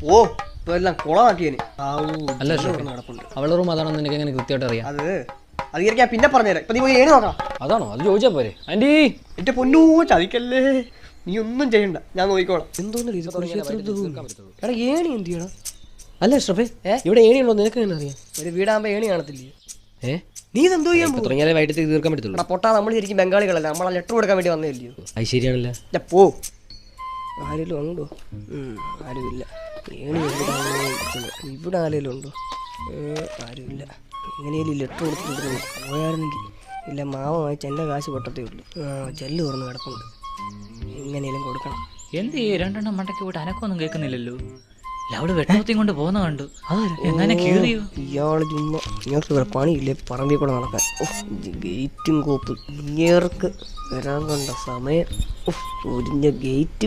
പോ എല്ലാം കുളമാക്കിയന്. അല്ല അവളുടെ റൂം അതാണോ നിനക്ക് എങ്ങനെ കൃത്യമായിട്ട് അറിയാം? അത് ഞാൻ പിന്നെ പറഞ്ഞുതരാം. ഇപ്പൊ നീ പോയി ഏണി നോക്കണം. അതാണോ? അത് ചോദിച്ചാ പോരെ. ആന്റി എന്റെ പൊന്നൂ ചതിക്കല്ലേ, നീ ഒന്നും ചെയ്യണ്ട, ഞാൻ നോക്കിക്കോളാം. എന്തോന്നു എടാ ഏണി എന്ത് ചെയ്യണം? അല്ല ഷറഫേ, ഇവിടെ ഏണി ഉണ്ടോ നിനക്ക് എങ്ങനെ അറിയാം? ഒരു വീടാകുമ്പോ ഏണി കാണത്തില്ലേ? നീ ഇതെന്തോ ചെയ്യാൻ തുടങ്ങിയാലേ വൈകിട്ട് തീർക്കാൻ പറ്റത്തുള്ളൂ. പൊട്ടാ, നമ്മൾ ശരിക്കും ബംഗാളികളല്ല, നമ്മളെ ലെറ്റർ കൊടുക്കാൻ വേണ്ടി വന്നില്ലയോ? അത് ശരിയാണല്ലോ. പോ. ആരെങ്കിലും ഉണ്ടോ? ആരുമില്ല. ഏണി ഇവിടെ ആരെങ്കിലും ഉണ്ടോ? ആരുമില്ല. എങ്ങനെയാലും ലെറ്റർ കൊടുത്തിട്ട് പോയായിരുന്നെങ്കിൽ ഇല്ല, മാവ വാങ്ങിച്ച് എൻ്റെ കാശ് പൊട്ടത്തേ ഉള്ളൂ. ജെല്ല് തുറന്ന് കിടപ്പുണ്ട്, എങ്ങനെയും കൊടുക്കണം. എന്ത് രണ്ടെണ്ണം മണ്ടയ്ക്ക് പോയിട്ട് അനക്കൊന്നും കേൾക്കുന്നില്ലല്ലോ. അവിടെ വെട്ടമത്തിയും കൊണ്ട് പോകുന്ന കണ്ടു. എങ്ങനെ കീറിയോ? ഇയാള് ചുമ്മാ ഇങ്ങോട്ട് ഇവിടെ പണിയില്ലേ, പറമ്പിൽ കൂടെ നടക്കാൻ. ഗേറ്റും കോപ്പ് ഇങ്ങേർക്ക് വരാൻ കണ്ട സമയം. ഒരിഞ്ഞ ഗേറ്റ്.